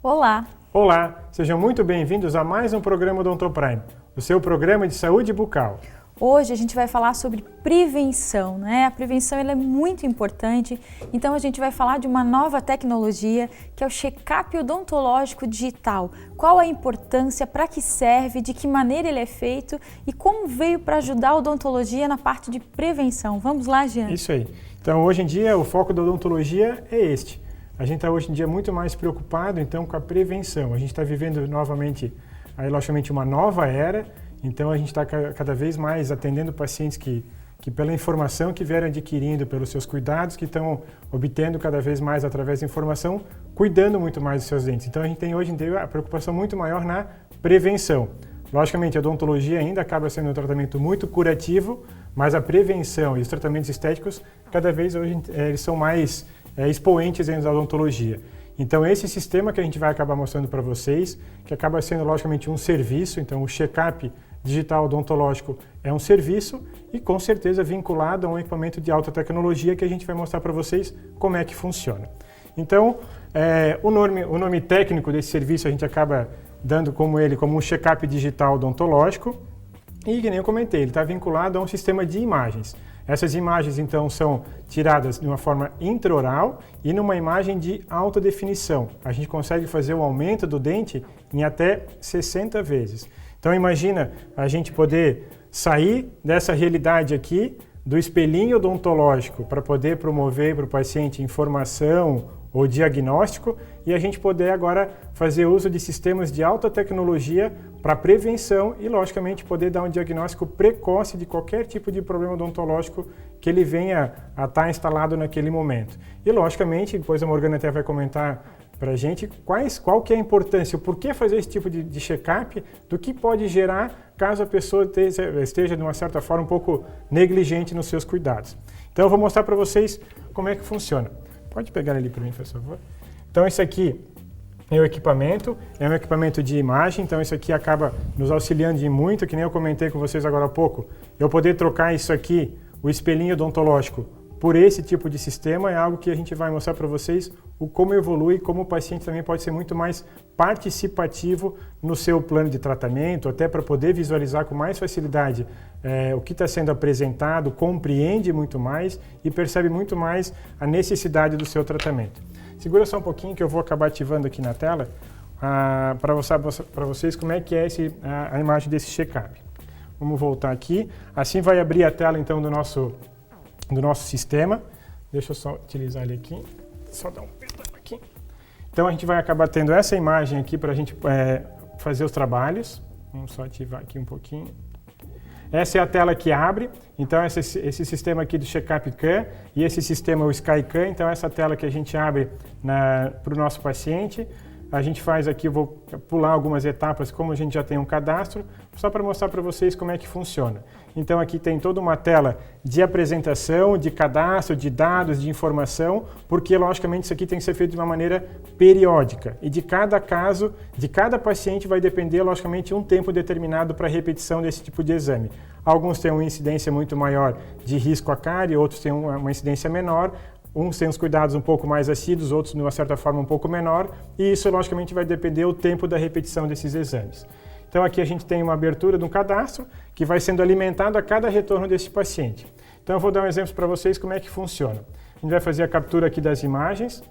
Olá! Olá, sejam muito bem-vindos a mais um programa Odontoprime, o seu programa de saúde bucal. Hoje a gente vai falar sobre prevenção, né? A prevenção ela é muito importante, então a gente vai falar de uma nova tecnologia que é o check-up odontológico digital. Qual a importância, para que serve, de que maneira ele é feito e como veio para ajudar a odontologia na parte de prevenção. Vamos lá, Jean? Isso aí. Então, hoje em dia, o foco da odontologia é este. A gente está hoje em dia muito mais preocupado, então, com a prevenção. A gente está vivendo novamente, aí, logicamente, uma nova era. Então, a gente está cada vez mais atendendo pacientes que pela informação que vieram adquirindo, pelos seus cuidados que estão obtendo cada vez mais através da informação, cuidando muito mais dos seus dentes. Então, a gente tem hoje em dia a preocupação muito maior na prevenção. Logicamente, a odontologia ainda acaba sendo um tratamento muito curativo, mas a prevenção e os tratamentos estéticos, cada vez hoje eles são mais expoentes dentro da odontologia. Então, esse sistema que a gente vai acabar mostrando para vocês, que acaba sendo, logicamente, um serviço, então o check-up digital odontológico é um serviço e, com certeza, vinculado a um equipamento de alta tecnologia que a gente vai mostrar para vocês como é que funciona. Então, o nome técnico desse serviço a gente acaba dando como um check-up digital odontológico e, que nem eu comentei, ele está vinculado a um sistema de imagens. Essas imagens, então, são tiradas de uma forma intraoral e numa imagem de alta definição. A gente consegue fazer o aumento do dente em até 60 vezes. Então, imagina a gente poder sair dessa realidade aqui, do espelhinho odontológico, para poder promover para o paciente informação ou diagnóstico, e a gente poder agora fazer uso de sistemas de alta tecnologia para prevenção e, logicamente, poder dar um diagnóstico precoce de qualquer tipo de problema odontológico que ele venha a estar instalado naquele momento. E, logicamente, depois a Morgana até vai comentar para a gente qual que é a importância, o porquê fazer esse tipo de check-up, do que pode gerar caso a pessoa esteja, de uma certa forma, um pouco negligente nos seus cuidados. Então, eu vou mostrar para vocês como é que funciona. Pode pegar ali para mim, por favor. Então, esse aqui é o equipamento, é um equipamento de imagem, então isso aqui acaba nos auxiliando em muito, que nem eu comentei com vocês agora há pouco. Eu poder trocar isso aqui, o espelhinho odontológico, por esse tipo de sistema é algo que a gente vai mostrar para vocês como evolui, como o paciente também pode ser muito mais participativo no seu plano de tratamento, até para poder visualizar com mais facilidade o que está sendo apresentado, compreende muito mais e percebe muito mais a necessidade do seu tratamento. Segura só um pouquinho que eu vou acabar ativando aqui na tela para mostrar para vocês como é que é a imagem desse check-up. Vamos voltar aqui, assim vai abrir a tela então do nosso sistema. Deixa eu só utilizar ele aqui, só dar um perdão aqui. Então a gente vai acabar tendo essa imagem aqui para a gente fazer os trabalhos. Vamos só ativar aqui um pouquinho. Essa é a tela que abre, então esse sistema aqui do Check-up Cam e esse sistema o SkyCam, então essa tela que a gente abre para o nosso paciente. A gente faz aqui, eu vou pular algumas etapas, como a gente já tem um cadastro, só para mostrar para vocês como é que funciona. Então aqui tem toda uma tela de apresentação, de cadastro, de dados, de informação, porque logicamente isso aqui tem que ser feito de uma maneira periódica. E de cada caso, de cada paciente vai depender logicamente um tempo determinado para a repetição desse tipo de exame. Alguns têm uma incidência muito maior de risco à cárie, outros têm uma incidência menor. Uns têm os cuidados um pouco mais assíduos, outros de uma certa forma um pouco menor, e isso logicamente vai depender do tempo da repetição desses exames. Então aqui a gente tem uma abertura de um cadastro que vai sendo alimentado a cada retorno desse paciente. Então eu vou dar um exemplo para vocês como é que funciona. A gente vai fazer a captura aqui das imagens.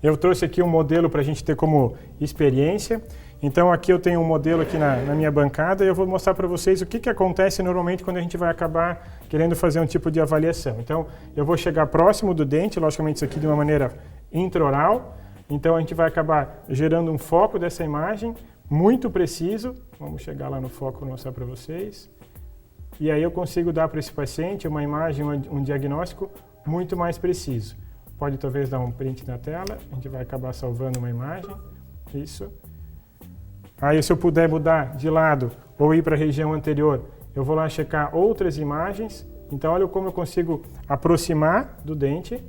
Eu trouxe aqui um modelo para a gente ter como experiência. Então aqui eu tenho um modelo aqui na minha bancada e eu vou mostrar para vocês o que acontece normalmente quando a gente vai acabar querendo fazer um tipo de avaliação. Então eu vou chegar próximo do dente, logicamente isso aqui de uma maneira intraoral. Então a gente vai acabar gerando um foco dessa imagem muito preciso. Vamos chegar lá no foco e mostrar para vocês. E aí eu consigo dar para esse paciente uma imagem, um diagnóstico muito mais preciso. Pode talvez dar um print na tela, a gente vai acabar salvando uma imagem. Isso. Aí se eu puder mudar de lado ou ir para a região anterior, eu vou lá checar outras imagens. Então olha como eu consigo aproximar do dente,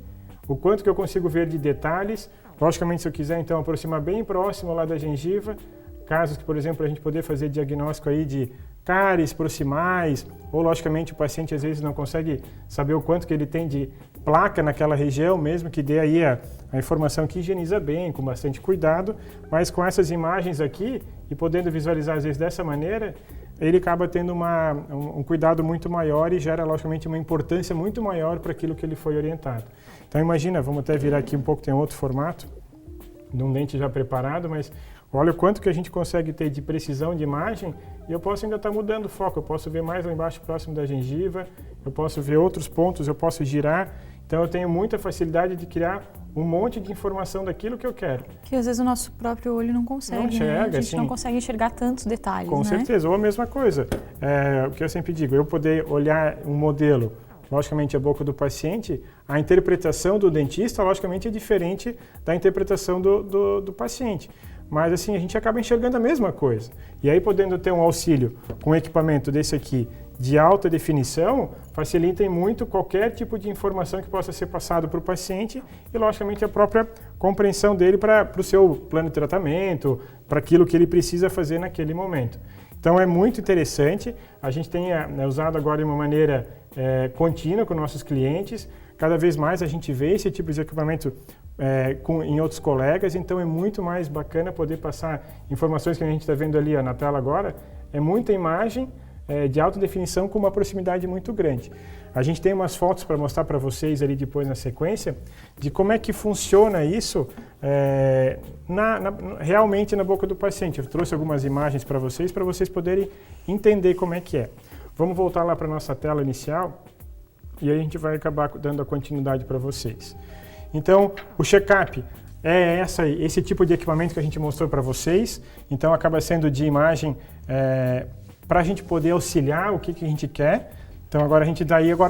o quanto que eu consigo ver de detalhes. Logicamente, se eu quiser então aproximar bem próximo lá da gengiva, casos que, por exemplo, a gente poder fazer diagnóstico aí de cáries proximais, ou logicamente o paciente às vezes não consegue saber o quanto que ele tem de placa naquela região mesmo, que dê aí a informação que higieniza bem, com bastante cuidado, mas com essas imagens aqui, e podendo visualizar às vezes dessa maneira, ele acaba tendo um cuidado muito maior e gera, logicamente, uma importância muito maior para aquilo que ele foi orientado. Então imagina, vamos até virar aqui um pouco, tem outro formato, de um dente já preparado, mas olha o quanto que a gente consegue ter de precisão de imagem, e eu posso ainda estar mudando o foco, eu posso ver mais lá embaixo, próximo da gengiva, eu posso ver outros pontos, eu posso girar, então eu tenho muita facilidade de criar um monte de informação daquilo que eu quero. Que às vezes o nosso próprio olho não consegue, não enxerga, né? A gente assim, não consegue enxergar tantos detalhes, com certeza, ou a mesma coisa, o que eu sempre digo, eu poder olhar um modelo, logicamente a boca do paciente, a interpretação do dentista, logicamente, é diferente da interpretação do paciente. Mas assim, a gente acaba enxergando a mesma coisa. E aí, podendo ter um auxílio com um equipamento desse aqui de alta definição, facilita muito qualquer tipo de informação que possa ser passado para o paciente e, logicamente, a própria compreensão dele para o seu plano de tratamento, para aquilo que ele precisa fazer naquele momento. Então, é muito interessante. A gente tem usado agora de uma maneira contínua com nossos clientes. Cada vez mais a gente vê esse tipo de equipamento em outros colegas, então é muito mais bacana poder passar informações que a gente está vendo ali na tela agora. É muita imagem de alta definição com uma proximidade muito grande. A gente tem umas fotos para mostrar para vocês ali depois na sequência de como é que funciona isso realmente na boca do paciente. Eu trouxe algumas imagens para vocês poderem entender como é que é. Vamos voltar lá para a nossa tela inicial e aí a gente vai acabar dando a continuidade para vocês. Então, o check-up é esse tipo de equipamento que a gente mostrou para vocês. Então, acaba sendo de imagem para a gente poder auxiliar o que a gente quer. Então, agora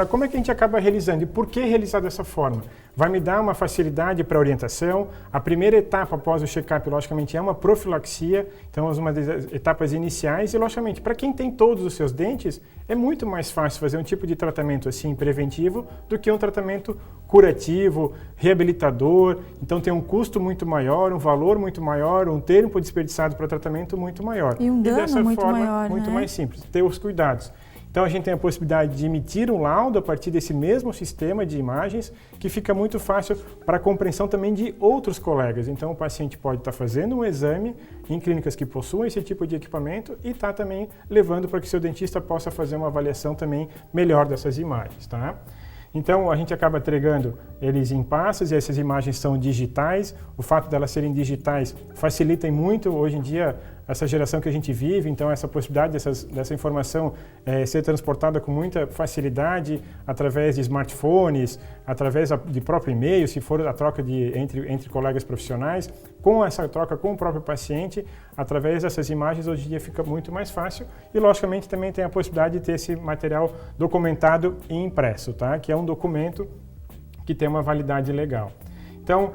como é que a gente acaba realizando e por que realizar dessa forma? Vai me dar uma facilidade para a orientação. A primeira etapa após o check-up, logicamente, é uma profilaxia. Então, uma das etapas iniciais e, logicamente, para quem tem todos os seus dentes, é muito mais fácil fazer um tipo de tratamento assim preventivo do que um tratamento curativo, reabilitador. Então, tem um custo muito maior, um valor muito maior, um tempo desperdiçado para tratamento muito maior. E um dano dessa muito forma, maior, muito né? mais simples, ter os cuidados. Então, a gente tem a possibilidade de emitir um laudo a partir desse mesmo sistema de imagens, que fica muito fácil para a compreensão também de outros colegas. Então, o paciente pode estar fazendo um exame em clínicas que possuem esse tipo de equipamento e está também levando para que seu dentista possa fazer uma avaliação também melhor dessas imagens, tá? Então, a gente acaba entregando eles em pastas e essas imagens são digitais. O fato delas serem digitais facilita muito, hoje em dia, essa geração que a gente vive. Então, essa possibilidade dessa informação ser transportada com muita facilidade através de smartphones, através de próprio e-mail, se for a troca entre colegas profissionais, com essa troca com o próprio paciente, através dessas imagens, hoje em dia fica muito mais fácil. E, logicamente, também tem a possibilidade de ter esse material documentado e impresso, tá? Que é um documento que tem uma validade legal. Então,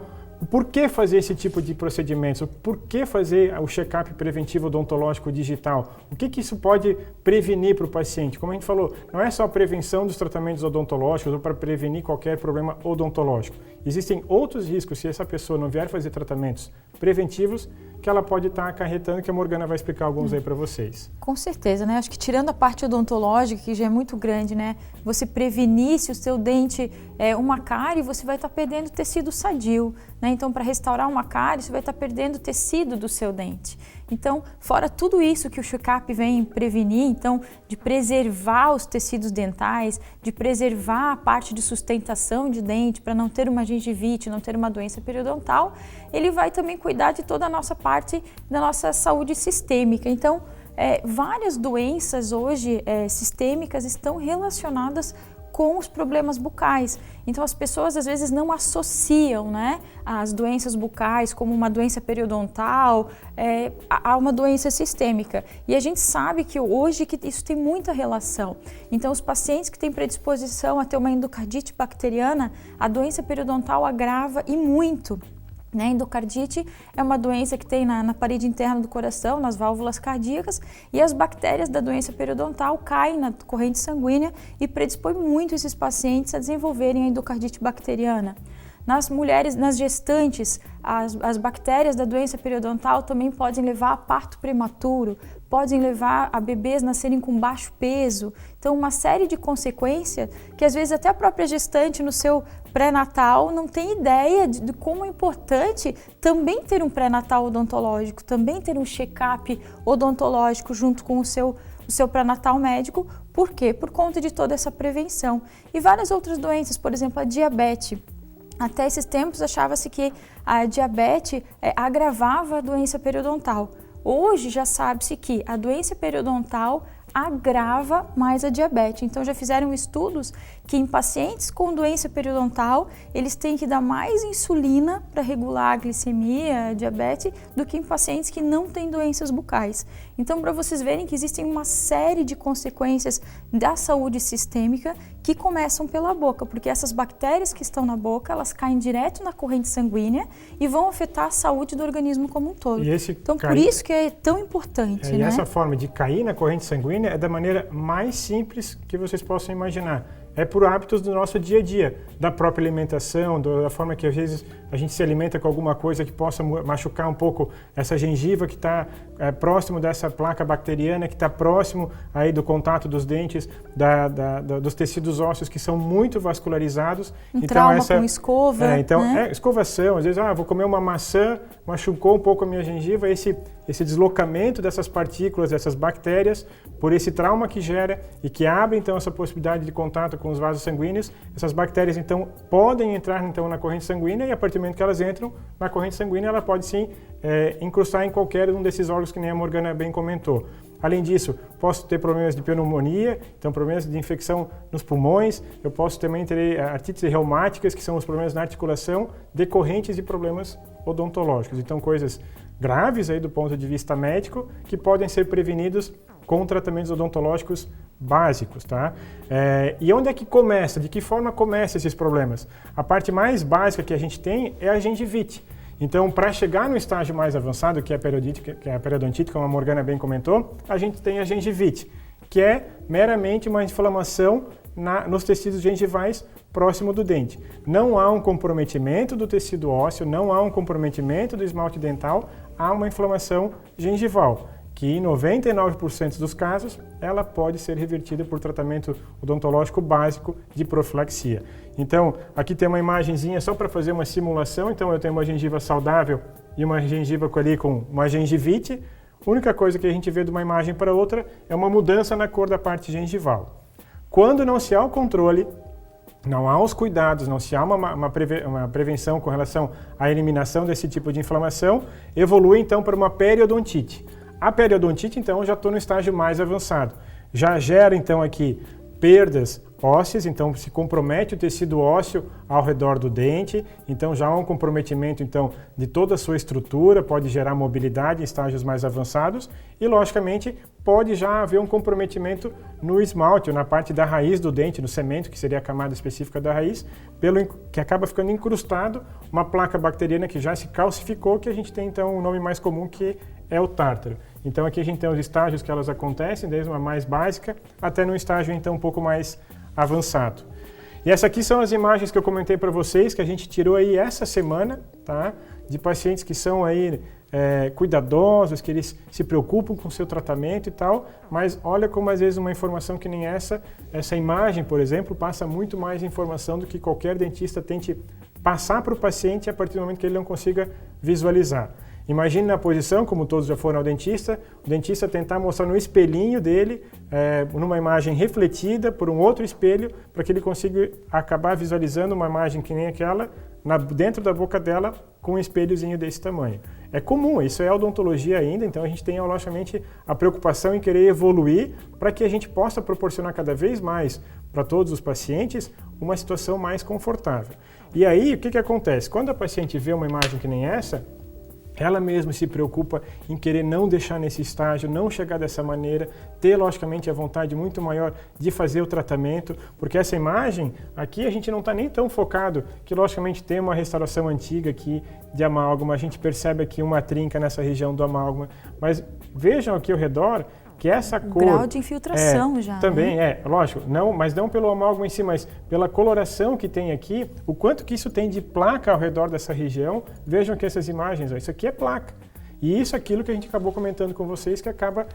por que fazer esse tipo de procedimentos? Por que fazer o check-up preventivo odontológico digital? O que isso pode prevenir para o paciente? Como a gente falou, não é só a prevenção dos tratamentos odontológicos ou para prevenir qualquer problema odontológico. Existem outros riscos se essa pessoa não vier fazer tratamentos preventivos que ela pode estar acarretando, que a Morgana vai explicar alguns aí para vocês. Com certeza, né? Acho que tirando a parte odontológica, que já é muito grande, né? Você prevenir se o seu dente é uma cárie, você vai estar perdendo tecido sadio, né? Então, para restaurar uma cárie, você vai estar perdendo tecido do seu dente. Então, fora tudo isso que o check-up vem prevenir, então, de preservar os tecidos dentais, de preservar a parte de sustentação de dente, para não ter uma gengivite, não ter uma doença periodontal, ele vai também cuidar de toda a nossa parte da nossa saúde sistêmica. Então, várias doenças hoje sistêmicas estão relacionadas com os problemas bucais. Então, as pessoas às vezes não associam, né, as doenças bucais como uma doença periodontal a uma doença sistêmica. E a gente sabe que hoje que isso tem muita relação. Então, os pacientes que têm predisposição a ter uma endocardite bacteriana, a doença periodontal agrava e muito. A endocardite é uma doença que tem na parede interna do coração, nas válvulas cardíacas, e as bactérias da doença periodontal caem na corrente sanguínea e predispõe muito esses pacientes a desenvolverem a endocardite bacteriana. Nas mulheres, nas gestantes, as bactérias da doença periodontal também podem levar a parto prematuro, podem levar a bebês nascerem com baixo peso. Então, uma série de consequências que às vezes até a própria gestante no seu pré-natal não tem ideia de como é importante também ter um pré-natal odontológico, também ter um check-up odontológico junto com o seu pré-natal médico. Por quê? Por conta de toda essa prevenção. E várias outras doenças, por exemplo, a diabetes. Até esses tempos achava-se que a diabetes agravava a doença periodontal. Hoje já sabe-se que a doença periodontal agrava mais a diabetes. Então já fizeram estudos que em pacientes com doença periodontal, eles têm que dar mais insulina para regular a glicemia, a diabetes, do que em pacientes que não têm doenças bucais. Então, para vocês verem que existem uma série de consequências da saúde sistêmica que começam pela boca, porque essas bactérias que estão na boca, elas caem direto na corrente sanguínea e vão afetar a saúde do organismo como um todo. Então, por isso que é tão importante, E essa forma de cair na corrente sanguínea é da maneira mais simples que vocês possam imaginar. É por hábitos do nosso dia a dia, da própria alimentação, da forma que às vezes a gente se alimenta com alguma coisa que possa machucar um pouco essa gengiva que está próximo dessa placa bacteriana, que está próximo aí do contato dos dentes, dos tecidos ósseos que são muito vascularizados. Então, trauma com escova. Escovação, às vezes, vou comer uma maçã, machucou um pouco a minha gengiva, esse deslocamento dessas partículas, dessas bactérias, por esse trauma que gera e que abre então essa possibilidade de contato com os vasos sanguíneos, essas bactérias então podem entrar então na corrente sanguínea e a partir do momento que elas entram na corrente sanguínea, ela pode sim incrustar em qualquer um desses órgãos que nem a Morgana bem comentou. Além disso, posso ter problemas de pneumonia, então problemas de infecção nos pulmões, eu posso também ter artrites reumáticas, que são os problemas na articulação decorrentes de problemas odontológicos. Então coisas graves aí do ponto de vista médico que podem ser prevenidos com tratamentos odontológicos básicos, tá? E onde é que começa? De que forma começam esses problemas? A parte mais básica que a gente tem é a gengivite. Então, para chegar no estágio mais avançado, que é a periodontite, como a Morgana bem comentou, a gente tem a gengivite, que é meramente uma inflamação nos tecidos gengivais próximo do dente. Não há um comprometimento do tecido ósseo, não há um comprometimento do esmalte dental, há uma inflamação gengival, que em 99% dos casos ela pode ser revertida por tratamento odontológico básico de profilaxia. Então, aqui tem uma imagenzinha só para fazer uma simulação. Então, eu tenho uma gengiva saudável e uma gengiva ali com uma gengivite. A única coisa que a gente vê de uma imagem para outra é uma mudança na cor da parte gengival. Quando não se há o controle, não há os cuidados, não se há uma prevenção com relação à eliminação desse tipo de inflamação, evolui então para uma periodontite. A periodontite, então, já estou no estágio mais avançado. Já gera, então, aqui perdas ósseas, então se compromete o tecido ósseo ao redor do dente, então já há um comprometimento então de toda a sua estrutura, pode gerar mobilidade em estágios mais avançados e, logicamente, pode já haver um comprometimento no esmalte, ou na parte da raiz do dente, no cemento, que seria a camada específica da raiz, que acaba ficando incrustado uma placa bacteriana que já se calcificou, que a gente tem então um nome mais comum que é o tártaro. Então aqui a gente tem os estágios que elas acontecem, desde uma mais básica até num estágio então um pouco mais avançado. E essas aqui são as imagens que eu comentei para vocês, que a gente tirou aí essa semana, tá? De pacientes que são aí cuidadosos, que eles se preocupam com o seu tratamento e tal, mas olha como às vezes uma informação que nem essa imagem, por exemplo, passa muito mais informação do que qualquer dentista tente passar para o paciente a partir do momento que ele não consiga visualizar. Imagine na posição, como todos já foram ao dentista, o dentista tentar mostrar no espelhinho dele, numa imagem refletida por um outro espelho, para que ele consiga acabar visualizando uma imagem que nem aquela, dentro da boca dela, com um espelhozinho desse tamanho. É comum, isso é odontologia ainda, então a gente tem, logicamente, a preocupação em querer evoluir para que a gente possa proporcionar cada vez mais para todos os pacientes uma situação mais confortável. E aí, o que acontece? Quando a paciente vê uma imagem que nem essa, ela mesma se preocupa em querer não deixar nesse estágio, não chegar dessa maneira, ter logicamente a vontade muito maior de fazer o tratamento, porque essa imagem aqui a gente não está nem tão focado que logicamente tem uma restauração antiga aqui de amálgama, a gente percebe aqui uma trinca nessa região do amálgama, mas vejam aqui ao redor que essa cor... grau de infiltração já. Também, né? Lógico, não, mas não pelo amálgama em si, mas pela coloração que tem aqui, o quanto que isso tem de placa ao redor dessa região. Vejam que essas imagens, isso aqui é placa. E isso é aquilo que a gente acabou comentando com vocês, que acaba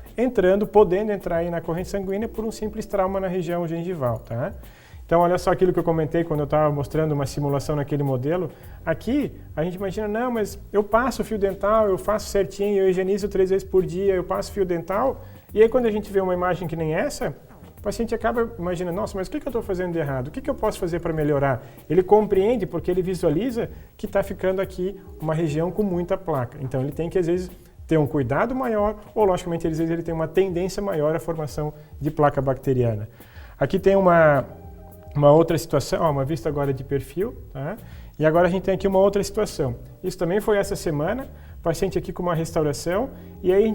podendo entrar aí na corrente sanguínea por um simples trauma na região gengival, tá? Então, olha só aquilo que eu comentei quando eu estava mostrando uma simulação naquele modelo. Aqui, a gente imagina, não, mas eu passo fio dental, eu faço certinho, eu higienizo 3 vezes por dia, eu passo fio dental. E aí, quando a gente vê uma imagem que nem essa, o paciente acaba imaginando, nossa, mas o que eu estou fazendo de errado? O que eu posso fazer para melhorar? Ele compreende, porque ele visualiza que está ficando aqui uma região com muita placa. Então, ele tem que, às vezes, ter um cuidado maior, ou, logicamente, às vezes, ele tem uma tendência maior à formação de placa bacteriana. Aqui tem uma outra situação, uma vista agora de perfil, tá? E agora a gente tem aqui uma outra situação. Isso também foi essa semana, paciente aqui com uma restauração, e aí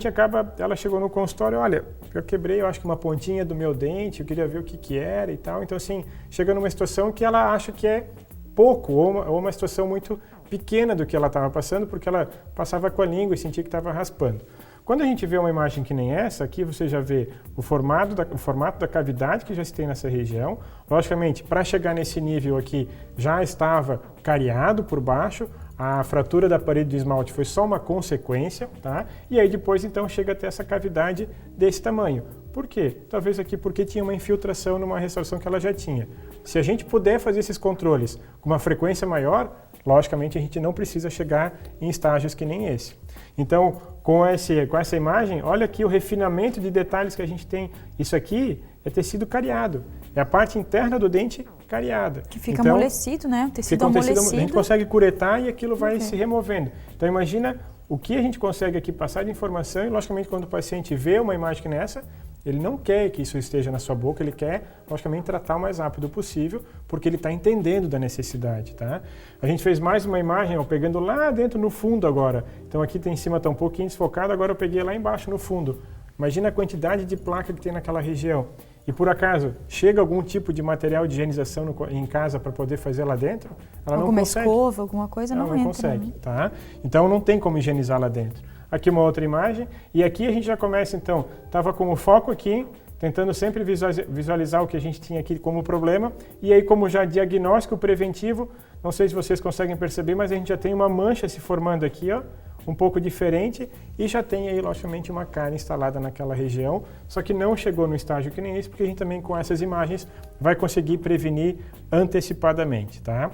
ela chegou no consultório, olha, eu quebrei, eu acho que uma pontinha do meu dente, eu queria ver o que era e tal. Então, assim, chega numa situação que ela acha que é pouco, ou uma situação muito pequena do que ela estava passando, porque ela passava com a língua e sentia que estava raspando. Quando a gente vê uma imagem que nem essa, aqui você já vê o formato da cavidade que já se tem nessa região. Logicamente, para chegar nesse nível aqui, já estava cariado por baixo, a fratura da parede do esmalte foi só uma consequência, tá? E aí depois, então, chega até essa cavidade desse tamanho. Por quê? Talvez aqui porque tinha uma infiltração numa restauração que ela já tinha. Se a gente puder fazer esses controles com uma frequência maior, logicamente a gente não precisa chegar em estágios que nem esse. Então, com essa imagem, olha aqui o refinamento de detalhes que a gente tem. Isso aqui é tecido cariado, é a parte interna do dente cariada. Que fica amolecido, né? O tecido amolecido. A gente consegue curetar e aquilo vai se removendo. Então, imagina o que a gente consegue aqui passar de informação e, logicamente, quando o paciente vê uma imagem que nessa, ele não quer que isso esteja na sua boca, ele quer, logicamente, tratar o mais rápido possível, porque ele está entendendo da necessidade, tá? A gente fez mais uma imagem, pegando lá dentro no fundo agora. Então aqui em cima está um pouquinho desfocado, agora eu peguei lá embaixo no fundo. Imagina a quantidade de placa que tem naquela região. E por acaso, chega algum tipo de material de higienização em casa para poder fazer lá dentro? Ela não consegue. Alguma escova, alguma coisa não entra. Não consegue, tá? Então não tem como higienizar lá dentro. Aqui uma outra imagem, e aqui a gente já começa então, estava com o foco aqui, tentando sempre visualizar o que a gente tinha aqui como problema, e aí como já diagnóstico preventivo, não sei se vocês conseguem perceber, mas a gente já tem uma mancha se formando aqui, ó, um pouco diferente, e já tem aí, logicamente, uma cárie instalada naquela região, só que não chegou no estágio que nem esse, porque a gente também com essas imagens vai conseguir prevenir antecipadamente, tá?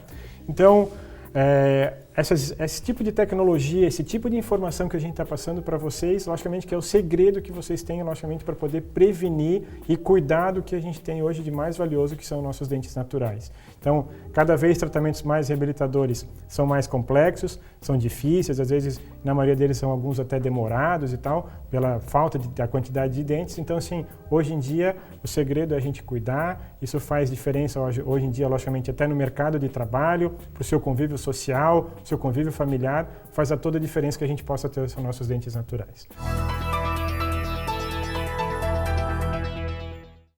Então, esse tipo de tecnologia, esse tipo de informação que a gente está passando para vocês, logicamente que é o segredo que vocês têm, logicamente, para poder prevenir e cuidar do que a gente tem hoje de mais valioso, que são nossos dentes naturais. Então, cada vez tratamentos mais reabilitadores são mais complexos, são difíceis, às vezes, na maioria deles, são alguns até demorados e tal, pela falta da quantidade de dentes. Então, assim, hoje em dia, o segredo é a gente cuidar, isso faz diferença hoje em dia, logicamente, até no mercado de trabalho, para o seu convívio social, seu convívio familiar, faz toda a diferença que a gente possa ter os nossos dentes naturais.